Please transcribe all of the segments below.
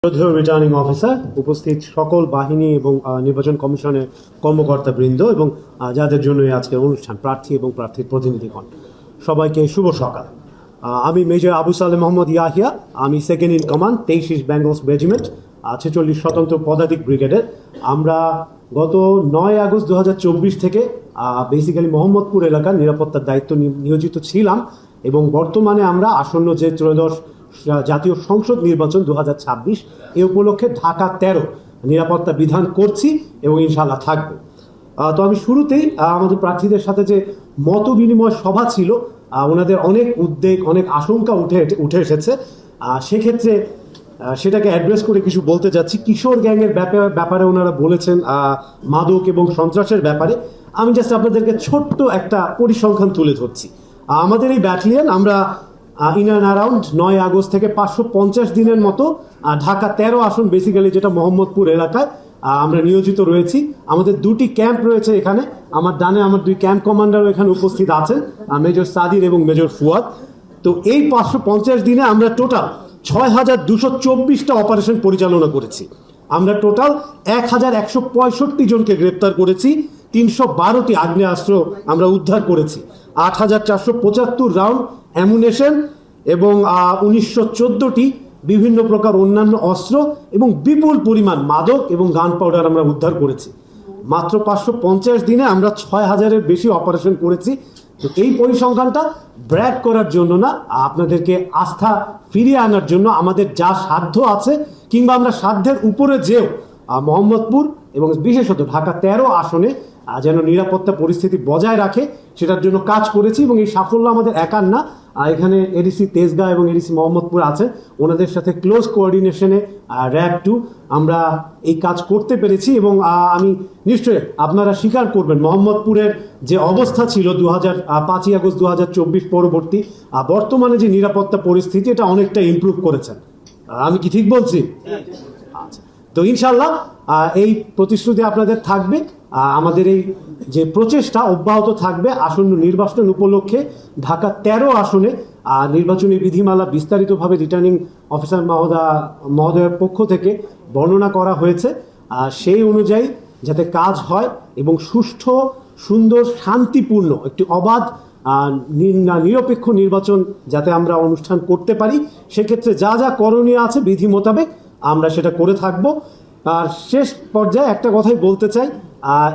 শ্রদ্ধেয় returning officer, উপস্থিত সকল বাহিনী এবং নির্বাচন কমিশনের কর্মকর্তাবৃন্দ এবং যাদের জন্য আজকের অনুষ্ঠান, প্রার্থী এবং প্রার্থীর প্রতিনিধিগণ, সবাইকে শুভ সকাল। আমি মেজর আবু সালেহ মোহাম্মদ ইয়াহিয়া, আমি second in command 23 Bengal's regiment 46 স্বতন্ত্র পদাতিক ব্রিগেডের। আমরা গত 9 আগস্ট 2024 থেকে বেসিক্যালি মোহাম্মদপুর এলাকার নিরাপত্তার দায়িত্ব নিয়োজিত ছিলাম এবং বর্তমানে আমরা আসন্ন যে ত্রয়োদশ জাতীয় সংসদ নির্বাচন 2026 এ উপলক্ষে ঢাকা 13 নিরাপত্তা বিধান করছি এবং ইনশাআল্লাহ থাকবে। তো আমি শুরুতেই আমাদের প্রার্থীদের সাথে যে মত বিনিময় সভা ছিল, ওনাদের অনেক উদ্বেগ, অনেক আশঙ্কা উঠে এসেছে। সেক্ষেত্রে সেটাকে অ্যাড্রেস করে কিছু বলতে যাচ্ছি। কিশোর গ্যাংয়ের ব্যাপারে ওনারা বলেছেন, মাদক এবং সন্ত্রাসের ব্যাপারে। আমি জাস্ট আপনাদেরকে ছোট্ট একটা পরিসংখ্যান তুলে ধরছি। আমাদের এই ব্যাটালিয়ন আমরা ইন অ্যান্ড অ্যারাউন্ড 9 আগস্ট থেকে 550 দিনের মতো ঢাকা 13 আসন, বেসিক্যালি যেটা মোহাম্মদপুর এলাকায় আমরা নিয়োজিত রয়েছি। আমাদের দুটি ক্যাম্প রয়েছে এখানে। আমার ডানে আমার দুই ক্যাম্প কমান্ডারও এখানে উপস্থিত আছেন, মেজর সাদির এবং মেজর ফুয়াদ। তো এই 550 দিনে আমরা টোটাল 6224টা অপারেশন পরিচালনা করেছি। আমরা টোটাল 1165 জনকে গ্রেপ্তার করেছি, 312টি আগ্নেয়াস্ত্র আমরা উদ্ধার করেছি, 8475 রাউন্ড অ্যামুনেশন এবং 1914টি বিভিন্ন প্রকার অন্যান্য অস্ত্র এবং বিপুল পরিমাণ মাদক এবং গান পাউডার আমরা উদ্ধার করেছি। মাত্র 550 দিনে আমরা 6000-এর বেশি অপারেশন করেছি। তো এই পরিসংখ্যানটা ব্র্যাক করার জন্য না, আপনাদেরকে আস্থা ফিরিয়ে আনার জন্য আমাদের যা সাধ্য আছে, কিংবা আমরা সাধ্যের উপরে যেও মোহাম্মদপুর এবং বিশেষত ঢাকা 13 আসনে যেন নিরাপত্তা পরিস্থিতি বজায় রাখে, সেটার জন্য কাজ করেছি। এবং এই সাফল্য আমাদের একার না, এখানে এডিসি তেজগাঁ এবং এডিসি মোহাম্মদপুর আছে, ওনাদের সাথে ক্লোজ কোঅর্ডিনেশনে র্যাব 2 আমরা এই কাজ করতে পেরেছি। এবং আমি নিশ্চয়ই আপনারা স্বীকার করবেন, মোহাম্মদপুরের যে অবস্থা ছিল 5ই আগস্ট 2024 পরবর্তী, বর্তমানে যে নিরাপত্তা পরিস্থিতি, এটা অনেকটা ইমপ্রুভ করেছেন। আমি কি ঠিক বলছি? আচ্ছা, তো ইনশাল্লাহ এই প্রতিশ্রুতি আপনাদের থাকবে। আমাদের এই যে প্রচেষ্টা অব্যাহত থাকবে। আসন্ন নির্বাচন উপলক্ষে ঢাকা 13 আসনে নির্বাচনী বিধিমালা বিস্তারিতভাবে রিটার্নিং অফিসার মহোদয়ের পক্ষ থেকে বর্ণনা করা হয়েছে। সেই অনুযায়ী যাতে কাজ হয় এবং সুষ্ঠু, সুন্দর, শান্তিপূর্ণ একটি অবাধ নিরপেক্ষ নির্বাচন যাতে আমরা অনুষ্ঠান করতে পারি, সেক্ষেত্রে যা যা করণীয় আছে বিধি মোতাবেক আমরা সেটা করে থাকব। আর শেষ পর্যায়ে একটা কথাই বলতে চাই,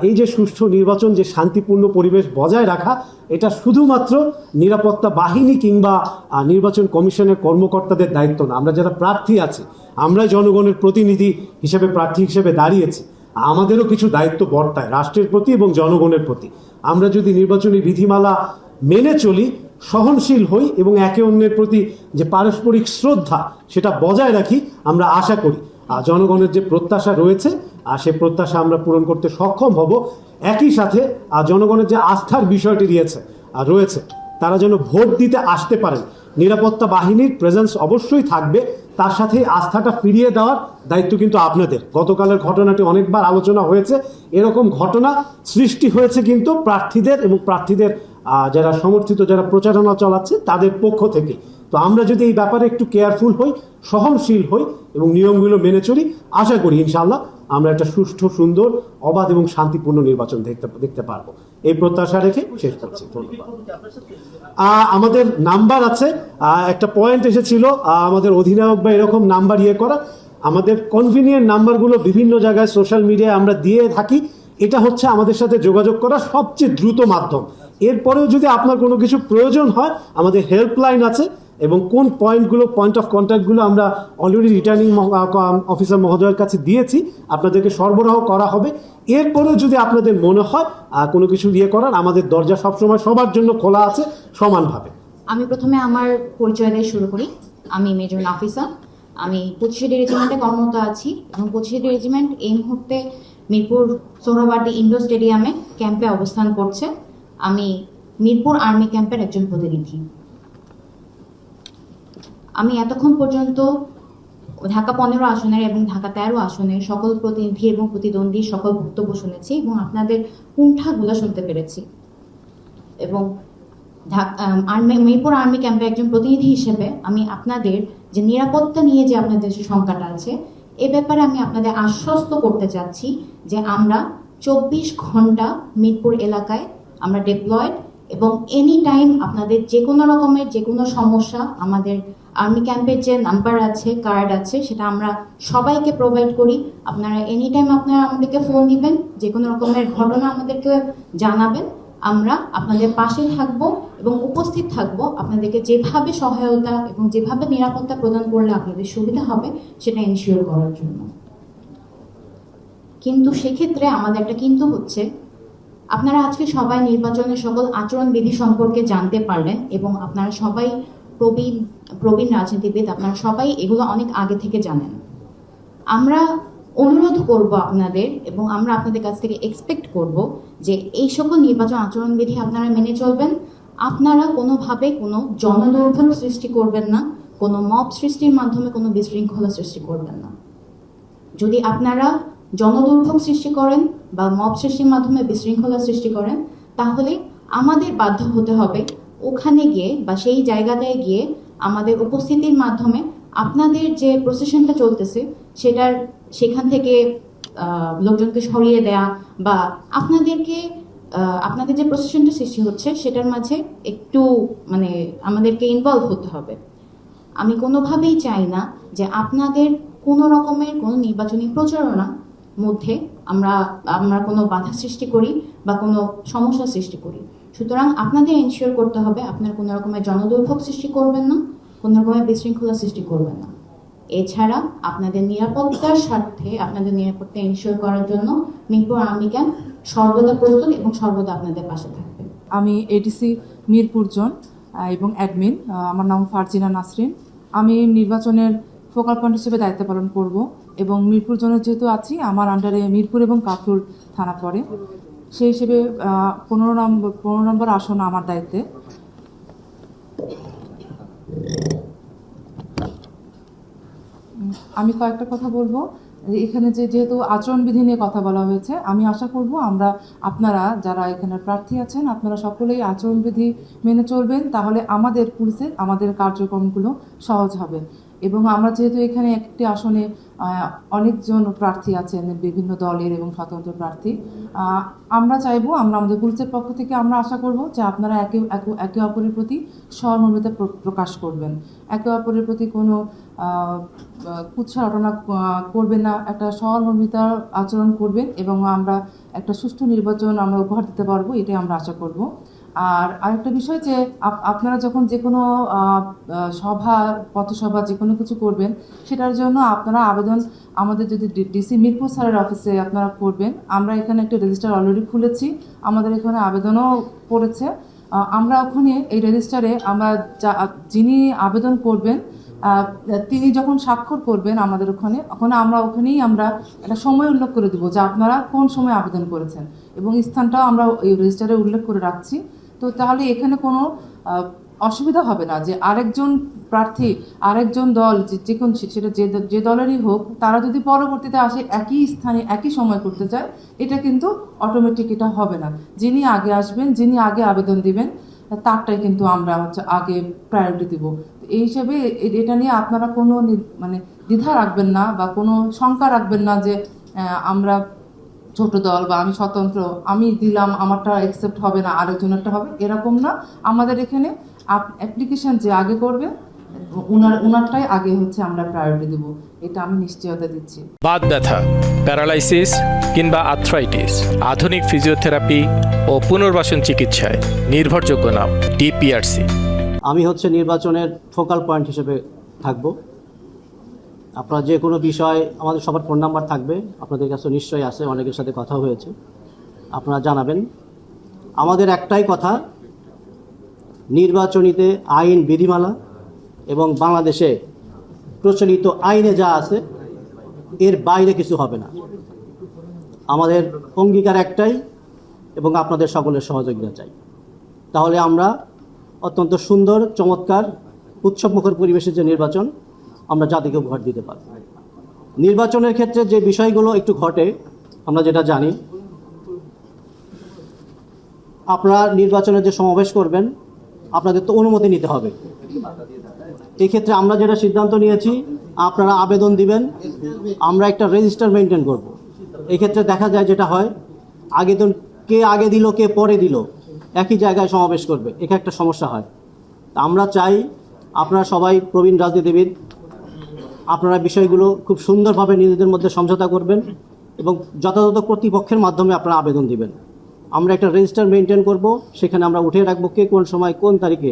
এই যে সুষ্ঠু নির্বাচন, যে শান্তিপূর্ণ পরিবেশ বজায় রাখা, এটা শুধুমাত্র নিরাপত্তা বাহিনী কিংবা নির্বাচন কমিশনের কর্মকর্তাদের দায়িত্ব না। আমরা যারা প্রার্থী আছি, আমরা জনগণের প্রতিনিধি হিসেবে প্রার্থী হিসেবে দাঁড়িয়েছি, আমাদেরও কিছু দায়িত্ব বর্তায় রাষ্ট্রের প্রতি এবং জনগণের প্রতি। আমরা যদি নির্বাচনী বিধিমালা মেনে চলি, সহনশীল হই এবং একে অন্যের প্রতি যে পারস্পরিক শ্রদ্ধা সেটা বজায় রাখি, আমরা আশা করি জনগণের যে প্রত্যাশা রয়েছে সে প্রত্যাশা আমরা পূরণ করতে সক্ষম হব। একই সাথে জনগণের যে আস্থার বিষয়টি রয়েছে, তারা যেন ভোট দিতে আসতে পারেন, নিরাপত্তা বাহিনীর প্রেজেন্স অবশ্যই থাকবে। তার সাথে আস্থাটা ফিরিয়ে দেওয়ার দায়িত্ব কিন্তু আপনাদের। গতকালের ঘটনাটি অনেকবার আলোচনা হয়েছে। এরকম ঘটনা সৃষ্টি হয়েছে কিন্তু প্রার্থীদের এবং প্রার্থীদের যারা সমর্থিত, যারা প্রচারণা চালাচ্ছে, তাদের পক্ষ থেকে। তো আমরা যদি এই ব্যাপারে একটু কেয়ারফুল হই, সহনশীল হই এবং নিয়মগুলো মেনে চলি, আশা করি ইনশাআল্লাহ আমরা একটা সুষ্ঠু, সুন্দর, অবাধ এবং শান্তিপূর্ণ নির্বাচন দেখতে পারবো। এই প্রত্যাশা রেখে শেষ করছি। ধন্যবাদ। আমাদের নাম্বার আছে, একটা পয়েন্ট এসেছিল আমাদের অধিনায়ক বা এরকম নাম্বার করা। আমাদের কনভিনিয়েন্ট নাম্বারগুলো বিভিন্ন জায়গায় সোশ্যাল মিডিয়ায় আমরা দিয়ে থাকি। এটা হচ্ছে আমাদের সাথে যোগাযোগ করার সবচেয়ে দ্রুত মাধ্যম। এরপরেও যদি আপনার কোনো কিছু প্রয়োজন হয়, আমাদের হেল্পলাইন আছে এবং কোন পয়েন্ট অফ কন্ট্যাক্টগুলো আমরা অলরেডি রিটার্নিং অফিসার মহোদয়ের কাছে দিয়েছি, আপনাদেরকে সরবরাহ করা হবে। এরপরেও যদি আপনাদের মনে হয় কোনো কিছু করার, আমাদের দরজা সবসময় সবার জন্য খোলা আছে সমানভাবে। আমি প্রথমে আমার পরিচয় দিয়ে শুরু করি। আমি মেজর নাফিসা, আমি 25 রেজিমেন্টে কর্মরত আছি এবং 25 রেজিমেন্ট এই মুহূর্তে মিরপুর সোহরাওয়ার্দী ইন্ডোর স্টেডিয়ামে ক্যাম্পে অবস্থান করছে। আমি মিরপুর আর্মি ক্যাম্পের একজন প্রতিনিধি। আমি এতক্ষণ পর্যন্ত ঢাকা 15 আসনের এবং ঢাকা 13 আসনের সকল প্রতিনিধি এবং প্রতিদ্বন্দ্বীর সকল বক্তব্য শুনেছি এবং আপনাদের কুণ্ঠাগুলো শুনতে পেরেছি। এবং মিরপুর আর্মি ক্যাম্পে একজন প্রতিনিধি হিসেবে আমি আপনাদের যে নিরাপত্তা নিয়ে যে আপনাদের যে শঙ্কাটা আছে, এ ব্যাপারে আমি আপনাদের আশ্বস্ত করতে চাচ্ছি যে আমরা 24 ঘন্টা মিরপুর এলাকায় আমরা ডিপ্লয়েড, এবং এনি টাইম আপনাদের যে কোনো রকমের যে কোনো সমস্যা, আমাদের আর্মি ক্যাম্পের যে নাম্বার আছে, কার্ড আছে, সেটা আমরা সবাইকে প্রোভাইড করি। আপনারা এনি টাইম আপনারা আমাদেরকে ফোন দিবেন, যে কোনো রকমের ঘটনা আমাদেরকে জানাবেন, আমরা আপনাদের পাশে থাকব এবং উপস্থিত থাকব। আপনাদেরকে যেভাবে সহায়তা এবং যেভাবে নিরাপত্তা প্রদান করলে আপনাদের সুবিধা হবে সেটা এনশিওর করার জন্য। কিন্তু সেক্ষেত্রে আমাদের একটা কিন্তু হচ্ছে, আপনারা আজকে সবাই নির্বাচনের সকল আচরণবিধি সম্পর্কে জানতে পারলেন এবং আপনারা সবাই প্রবীণ রাজনীতিবিদ, আপনারা সবাই এগুলো অনেক আগে থেকে জানেন। আমরা অনুরোধ করব আপনাদের, এবং আমরা আপনাদের কাছ থেকে এক্সপেক্ট করব যে এই সকল নির্বাচন আচরণবিধি আপনারা মেনে চলবেন। আপনারা কোনোভাবে কোনো জনদুর্ভোগ সৃষ্টি করবেন না, কোনো মব সৃষ্টির মাধ্যমে কোনো বিশৃঙ্খলা সৃষ্টি করবেন না। যদি আপনারা জনদুর্ভোগ সৃষ্টি করেন বা মব সৃষ্টির মাধ্যমে বিশৃঙ্খলা সৃষ্টি করেন, তাহলে আমাদের বাধ্য হতে হবে ওখানে গিয়ে বা সেই জায়গাটায় গিয়ে আমাদের উপস্থিতির মাধ্যমে আপনাদের যে প্রসেশনটা চলতেছে সেখান থেকে লোকজনকে সরিয়ে দেয়া, বা আপনাদের যে প্রসেশনটা সৃষ্টি হচ্ছে সেটার মাঝে একটু আমাদেরকে ইনভলভ হতে হবে। আমি কোনোভাবেই চাই না যে আপনাদের কোনো রকমের কোনো নির্বাচনী প্রচারণা মধ্যে আমরা কোনো বাধা সৃষ্টি করি বা কোনো সমস্যা সৃষ্টি করি। সুতরাং আপনাদের এনশিওর করতে হবে আপনারা কোনো রকমের জনদুর্ভোগ সৃষ্টি করবেন না, কোনো রকমের বিশৃঙ্খলা সৃষ্টি করবেন না। এছাড়া আপনাদের নিরাপত্তার স্বার্থে, আপনাদের নিরাপত্তা এনশিওর করার জন্য মিরপুর আর্মি ক্যাম্প সর্বদা প্রস্তুত এবং সর্বদা আপনাদের পাশে থাকবে। আমি এডিসি মিরপুর জোন এবং অ্যাডমিন, আমার নাম ফারজিনা নাসরিন। আমি নির্বাচনের ফোকাল পয়েন্ট হিসেবে দায়িত্ব পালন করব এবং মিরপুর জোনে যেহেতু আছি, আমার আন্ডারে মিরপুর এবং কাফরুল থানা পড়ে, সেই হিসেবে 15 নম্বর আসন আমার দায়িত্বে। আমি কয়েকটা কথা বলবো। এখানে যেহেতু আচরণবিধি নিয়ে কথা বলা হয়েছে, আমি আশা করব আপনারা যারা এখানে প্রার্থী আছেন, আপনারা সকলেই আচরণবিধি মেনে চলবেন, তাহলে আমাদের পুলিশের আমাদের কার্যক্রমগুলো সহজ হবে। এবং আমরা যেহেতু এখানে একটি আসনে অনেকজন প্রার্থী আছেন, বিভিন্ন দলের এবং স্বতন্ত্র প্রার্থী, আমরা চাইবো, আমাদের পুলিশের পক্ষ থেকে আমরা আশা করব যে আপনারা একে অপরের প্রতি সহমর্মিতা প্রকাশ করবেন, একে অপরের প্রতি কোনো কুৎসা ঘটনা করবেন না, একটা সহমর্মিতার আচরণ করবেন এবং আমরা একটা সুষ্ঠু নির্বাচন আমরা উপহার দিতে পারবো, এটাই আমরা আশা করব। আর আরেকটা বিষয় যে আপনারা যখন যে কোনো সভা, পথসভা যে কোনো কিছু করবেন, সেটার জন্য আপনারা আবেদন আমাদের যদি ডিসি মিরপুর স্যারের অফিসে আপনারা করবেন। আমরা এখানে একটা রেজিস্টার অলরেডি খুলেছি, আমাদের এখানে আবেদনও পড়েছে। আমরা ওখানে এই রেজিস্টারে যিনি আবেদন করবেন তিনি যখন স্বাক্ষর করবেন আমাদের ওখানে আমরা ওখানেই একটা সময় উল্লেখ করে দেবো যে আপনারা কোন সময় আবেদন করেছেন, এবং স্থানটাও আমরা এই রেজিস্টারে উল্লেখ করে রাখছি। তো তাহলে এখানে কোনো অসুবিধা হবে না যে আরেকজন প্রার্থী, আরেকজন দল, যে কোন সেটা যে দলেরই হোক, তারা যদি পরবর্তীতে আসে একই স্থানে একই সময় করতে চায়, এটা কিন্তু অটোমেটিক এটা হবে না। যিনি আগে আসবেন, যিনি আগে আবেদন দিবেন, তারটাই কিন্তু আমরা আগে প্রায়োরিটি দিব। এই হিসেবে এটা নিয়ে আপনারা কোনো দ্বিধা রাখবেন না বা কোনো শঙ্কা রাখবেন না যে আমরা ছোট দল বা আমি স্বতন্ত্র, আমি দিলাম আমারটা অ্যাকসেপ্ট হবে না, আরেকজনেরটা হবে, এরকম না। আমাদের এখানে অ্যাপ্লিকেশন যে আগে করবে উনারটাই আগে আমরা প্রায়োরিটি দেব, এটা আমি নিশ্চয়তা দিচ্ছি। বাত ব্যথা, প্যারালাইসিস কিংবা আর্থ্রাইটিস, আধুনিক ফিজিওথেরাপি ও পুনর্বাসন চিকিৎসায় নির্ভরযোগ্য নাম ডিপিআরসি। আমি নির্বাচনের ফোকাল পয়েন্ট হিসেবে থাকব। আপনারা যে কোনো বিষয়, আমাদের সবার ফোন নাম্বার থাকবে, আপনাদের কাছে নিশ্চয়ই আছে, অনেকের সাথে কথা হয়েছে, আপনারা জানাবেন। আমাদের একটাই কথা, নির্বাচনীতে আইন বিধিমালা এবং বাংলাদেশে প্রচলিত আইনে যা আছে এর বাইরে কিছু হবে না। আমাদের অঙ্গীকার একটাই এবং আপনাদের সকলের সহযোগিতা চাই। তাহলে আমরা অত্যন্ত সুন্দর, চমৎকার, উৎসবমুখর পরিবেশের যে নির্বাচন আমরা জাতিকে উপহার দিতে পারি। নির্বাচনের ক্ষেত্রে যে বিষয়গুলো একটু ঘটে, আমরা যেটা জানি, আপনারা নির্বাচনের যে সমাবেশ করবেন আপনাদের তো অনুমতি নিতে হবে। এই ক্ষেত্রে আমরা যেটা সিদ্ধান্ত নিয়েছি, আপনারা আবেদন দিবেন, আমরা একটা রেজিস্টার মেনটেন করব। এই ক্ষেত্রে দেখা যায় যেটা হয়, আবেদন কে আগে দিল কে পরে দিল একই জায়গায় সমাবেশ করবে, এটা একটা সমস্যা হয়। তা আমরা চাই আপনারা সবাই প্রবীণ রাজনীতিবিদ, আপনারা বিষয়গুলো খুব সুন্দরভাবে নিজেদের মধ্যে সমঝোতা করবেন এবং যথাযথ কর্তৃপক্ষের মাধ্যমে আপনারা আবেদন দিবেন। আমরা একটা রেজিস্টার মেনটেন করব, সেখানে আমরা উঠে রাখবো কে কোন সময় কোন তারিখে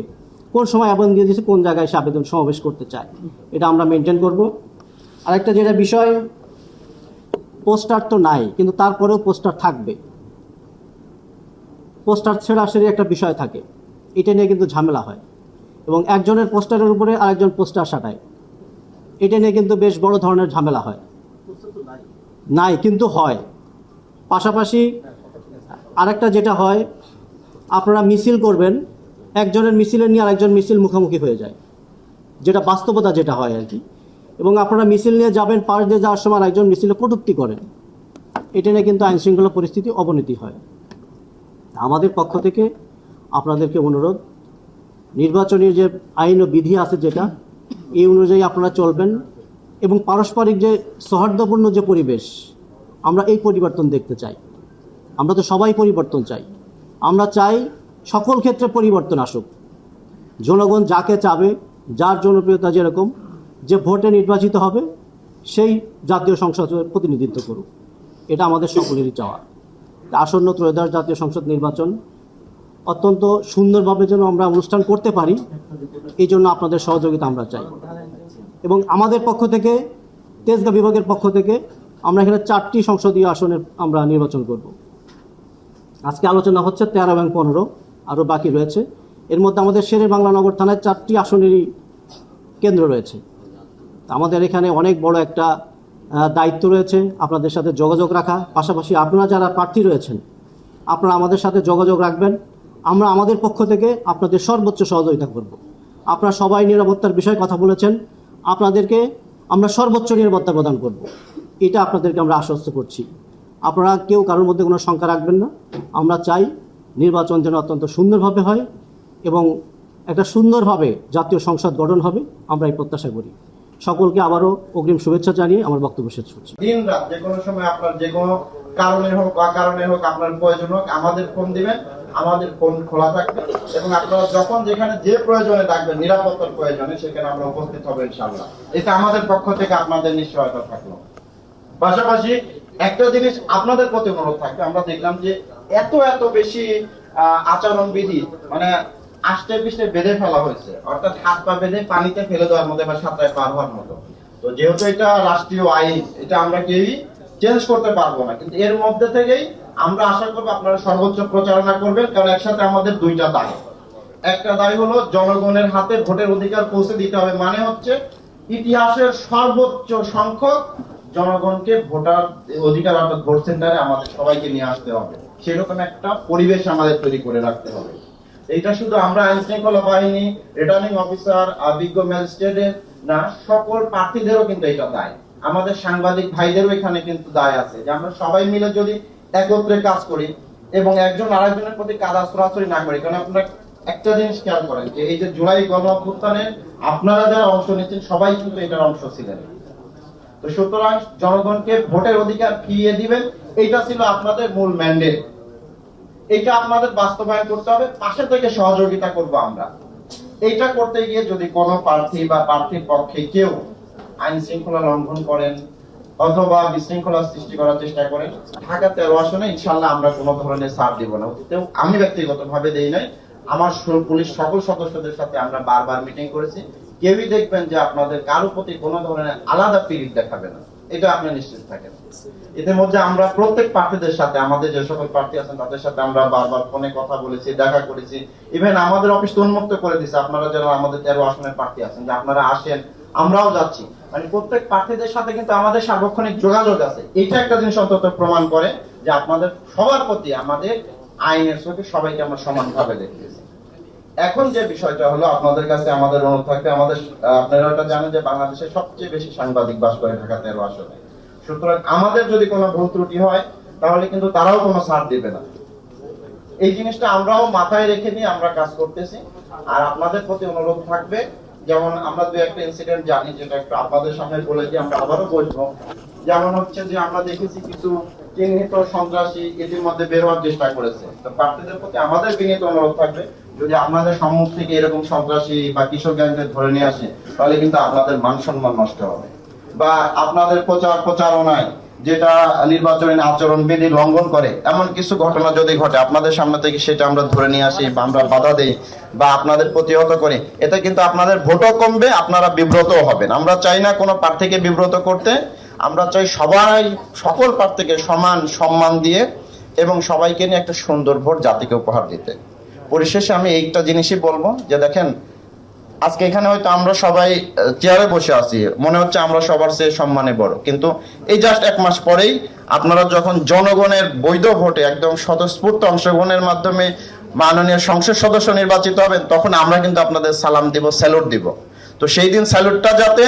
কোন সময় আবেদন দিয়ে দিয়েছে, কোন জায়গায় সে আবেদন সমাবেশ করতে চায়, এটা আমরা মেনটেন করব। আরেকটা যেটা বিষয়, পোস্টার তো নাই, কিন্তু তারপরেও পোস্টার থাকবে। পোস্টার ছেড়াছেড়ি একটা বিষয় থাকে, এটা নিয়ে কিন্তু ঝামেলা হয় এবং একজনের পোস্টারের উপরে আরেকজন পোস্টার সাটায়, এটা নিয়ে কিন্তু বেশ বড় ধরনের ঝামেলা হয়। নাই কিন্তু হয়। পাশাপাশি আরেকটা যেটা হয়, আপনারা মিছিল করবেন, একজনের মিছিলে নিয়ে আরেকজন মিছিল মুখোমুখি হয়ে যায়, যেটা বাস্তবতা যেটা হয় আর কি। এবং আপনারা মিছিল নিয়ে যাবেন, পাশ দিয়ে যাওয়ার সময় আরেকজন মিছিলে কটূক্তি করেন, এটা নিয়ে কিন্তু আইনশৃঙ্খলা পরিস্থিতি অবনতি হয়। আমাদের পক্ষ থেকে আপনাদেরকে অনুরোধ, নির্বাচনের যে আইন ও বিধি আছে যেটা, এই অনুযায়ী আপনারা চলবেন এবং পারস্পরিক যে সৌহার্দ্যপূর্ণ যে পরিবেশ, আমরা এই পরিবর্তন দেখতে চাই। আমরা তো সবাই পরিবর্তন চাই, আমরা চাই সকল ক্ষেত্রে পরিবর্তন আসুক। জনগণ যাকে চাবে, যার জনপ্রিয়তা যেরকম, যে ভোটে নির্বাচিত হবে সেই জাতীয় সংসদের প্রতিনিধিত্ব করুক, এটা আমাদের সকলেরই চাওয়া। আসন্ন ত্রয়োদশ জাতীয় সংসদ নির্বাচন অত্যন্ত সুন্দরভাবে যেন আমরা অনুষ্ঠান করতে পারি, এই জন্য আপনাদের সহযোগিতা আমরা চাই। এবং আমাদের পক্ষ থেকে, তেজগাঁ বিভাগের পক্ষ থেকে, আমরা এখানে 4টি সংসদীয় আসনের আমরা নির্বাচন করব। আজকে আলোচনা হচ্ছে 13 এবং 15, আরও বাকি রয়েছে। এর মধ্যে আমাদের শেরে বাংলা নগর থানায় 4টি আসনেরই কেন্দ্র রয়েছে। আমাদের এখানে অনেক বড় একটা দায়িত্ব রয়েছে আপনাদের সাথে যোগাযোগ রাখা। পাশাপাশি আপনারা যারা প্রার্থী রয়েছেন, আপনারা আমাদের সাথে যোগাযোগ রাখবেন, আমরা আমাদের পক্ষ থেকে আপনাদের সর্বোচ্চ সহযোগিতা করব। আপনারা সবাই নিরাপত্তার বিষয়ে কথা বলেছেন, আপনাদেরকে আমরা সর্বোচ্চ নিরাপত্তা প্রদান করব, এটা আপনাদেরকে আমরা আশ্বস্ত করছি। আপনারা কেউ কারোর মধ্যে কোনো শঙ্কা রাখবেন না। আমরা চাই নির্বাচন যেন অত্যন্ত সুন্দরভাবে হয় এবং একটা সুন্দরভাবে জাতীয় সংসদ গঠন হবে, আমরা এই প্রত্যাশা করি। সকলকে আবারও অগ্রিম শুভেচ্ছা জানিয়ে আমার বক্তব্য শেষ করছি। দিন রাত যে কোনো সময় আপনার যে কোনো কারণে হোক বা কারণে হোক, আপনার প্রয়োজন হোক, আমাদের ফোন দিবেন, আমাদের ফোন খোলা থাকবে এবং আপনারা যখন যেখানে যে প্রয়োজনে ডাকবেন, নিরাপত্তার প্রয়োজনে, সেখানে আমরা উপস্থিত হবো ইনশাআল্লাহ। এটা আমাদের পক্ষ থেকে আপনাদের নিশ্চয়তা থাকলো। পাশাপাশি একটা জিনিস আপনাদের প্রতি অনুরোধ থাকবে, আমরা দেখলাম যে এত বেশি আচরণ বিধি মানে আষ্টে পিষ্টে বেঁধে ফেলা হয়েছে, অর্থাৎ হাত পা বেঁধে পানিতে ফেলে দেওয়ার মতো বা সাঁতরায় পার হওয়ার মতো। তো যেহেতু এটা রাষ্ট্রীয় আইন, এটা আমরা কেউই চেঞ্জ করতে পারবো না, কিন্তু এর মধ্যে থেকেই আমরা আশা করবো আপনারা সর্বোচ্চ প্রচারণা করবেন। কারণ একসাথে আমাদের দুইটা দায়। একটা দায় হলো জনগণের হাতে ভোটের অধিকার পৌঁছে দিতে হবে, মানে হচ্ছে ইতিহাসের সর্বোচ্চ সংখ্যক জনগণকে ভোটার অধিকার অর্থাৎ ভোট সেন্টারে আমাদের সবাইকে নিয়ে আসতে হবে, সেরকম একটা পরিবেশ আমাদের তৈরি করে রাখতে হবে। এটা শুধু আমরা আইন শৃঙ্খলা বাহিনী, রিটার্নিং অফিসার, বিজ্ঞ ম্যাজিস্ট্রেটের না, সকল প্রার্থীদেরও কিন্তু এটা দায়। আমাদের সাংবাদিক ভাইদেরও এখানে কিন্তু দায় আছে যে আমরা সবাই মিলে যদি একত্রে কাজ করি এবং একজন আরেকজনের প্রতি কাদা ছড়াছড়ি না করি। কারণ আপনারা একটা জিনিস খেয়াল করেন যে এই যে জুলাই গণ অভ্যুত্থানে আপনারা যারা অংশ নিচ্ছেন সবাই কিন্তু এটার অংশ ছিলেন। তো সুতরাং জনগণকে ভোটের অধিকার ফিরিয়ে দিবেন, এটা ছিল আপনাদের মূল ম্যান্ডেট। এটা আপনাদের বাস্তবায়ন করতে হবে, পাশে থেকে সহযোগিতা করব আমরা। এইটা করতে গিয়ে যদি কোনো প্রার্থী বা প্রার্থীর পক্ষে কেউ আইন শৃঙ্খলা লঙ্ঘন করেন অথবা বিশৃঙ্খলা সৃষ্টি করার চেষ্টা করেন, ঢাকা 13 আসনে ইনশাআল্লাহ আমরা কোনো ধরনের ছাড় দিব না। অতীতেও আমি ব্যক্তিগতভাবে দেই নাই, আমার পুলিশ সকল সদস্যদের সাথে আমরা বারবার মিটিং করেছি। কেউই দেখবেন যে আপনাদের কারো প্রতি কোনো ধরনের আলাদা পিরিত দেখাবে না, এটা আপনি নিশ্চিত থাকেন। ইতিমধ্যে আমরা প্রত্যেক প্রার্থীদের সাথে, আমাদের যে সকল প্রার্থী আছেন তাদের সাথে আমরা বারবার ফোনে কথা বলেছি, দেখা করেছি। ইভেন আমাদের অফিস উন্মুক্ত করে দিয়েছে, আপনারা যারা আমাদের 13 আসনের প্রার্থী আছেন যে আপনারা আসেন, আমরাও যাচ্ছি। মানে প্রত্যেক প্রার্থীদের সাথে কিন্তু আমাদের সার্বক্ষণিক যোগাযোগ আছে। এটা একটা জিনিস অন্তত প্রমাণ করে যে আপনাদের সবার প্রতি আমাদের আইনের চোখে সবাইকে আমরা সমানভাবে দেখতেছি। এখন যে বিষয়টা হলো, আপনাদের কাছে আমাদের অনুরোধ থাকবে, আমাদের আপনারা এটা জানেন যে বাংলাদেশে সবচেয়ে বেশি সাংবাদিক বাস করে ঢাকা 13 আসনে। সুতরাং আমাদের যদি কোনো ভুল ত্রুটি হয় তাহলে কিন্তু তারাও কোনো ছাড় দিবে না। এই জিনিসটা আমরাও মাথায় রেখে নিয়ে আমরা কাজ করতেছি। আর আপনাদের প্রতি অনুরোধ থাকবে যেমন আমরা দু একটা ইনসিডেন্ট জানি, যেটা একটু আপনাদের সামনে বলে যে আমরা আবারও বলবো। যেমন হচ্ছে যে আমরা দেখেছি কিছু চিহ্নিত সন্ত্রাসী ইতিমধ্যে বের হওয়ার চেষ্টা করেছে। তো প্রার্থীদের প্রতি আমাদের বিনীত অনুরোধ থাকবে, যদি আপনাদের সম্মুখ থেকে এরকম সন্ত্রাসী বা কিশোর গ্যাংদের ধরে নিয়ে আসে, তাহলে কিন্তু আপনাদের মান সম্মান নষ্ট হবে। বা আপনাদের প্রচারণায় যেটা নির্বাচনী আচরণবিধি লঙ্ঘন করে এমন কিছু ঘটনা যদি ঘটে, আপনাদের সামনে থেকে সেটা আমরা ধরে নিয়ে আসি বা আমরা বাধা দেই বা আপনাদের প্রতিহত করি, এতে কিন্তু আপনাদের ভোটও কমবে, আপনারা বিব্রতও হবেন। আমরা চাই না কোনো প্রার্থীকে বিব্রত করতে, আমরা চাই সবাই সকল প্রার্থীকে সমান সম্মান দিয়ে এবং সবাইকে নিয়ে একটা সুন্দর ভোট জাতিকে উপহার দিতে। পরিশেষে আমি এইটা জিনিসই বলবো যে দেখেন, আজকে এখানে হয়তো আমরা সবাই চেয়ারে বসে আছি, মনে হচ্ছে আমরা সবার চেয়ে সম্মানে বড়, কিন্তু এই জাস্ট 1 মাস পরেই আপনারা যখন জনগণের বৈধ ভোটে একদম স্বতঃস্ফূর্ত অংশগ্রহণের মাধ্যমে মাননীয় সংসদ সদস্য নির্বাচিত হবেন, তখন আমরা কিন্তু আপনাদের সালাম দিব, স্যালুট দিব। তো সেই দিন স্যালুটটা যাতে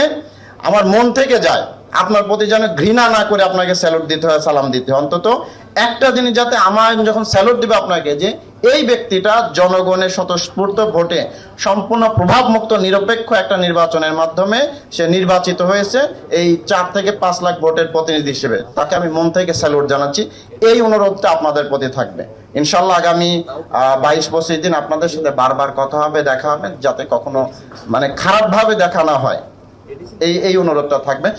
আমার মন থেকে যায়, আপনার প্রতি যেন ঘৃণা না করে আপনাকে স্যালুট দিতে হয়, সালাম দিতে হয়। অন্তত একটা জিনিস যাতে আমার যখন স্যালুট দিবে আপনাকে, যে এই ব্যক্তিটা জনগণের স্বতঃস্ফূর্ত ভোটে সম্পূর্ণ প্রভাবমুক্ত নিরপেক্ষ একটা নির্বাচনের মাধ্যমে সে নির্বাচিত হয়েছে, এই 4 থেকে 5 লাখ ভোটের প্রতিনিধি হিসেবে তাকে আমি মন থেকে স্যালুট জানাচ্ছি। এই অনুরোধটা আপনাদের প্রতি থাকবে। ইনশাল্লাহ আগামী 22-25 দিন আপনাদের সাথে বারবার কথা হবে, দেখা হবে, যাতে কখনো মানে খারাপভাবে দেখা না হয়, এই অনুরোধটা থাকবে।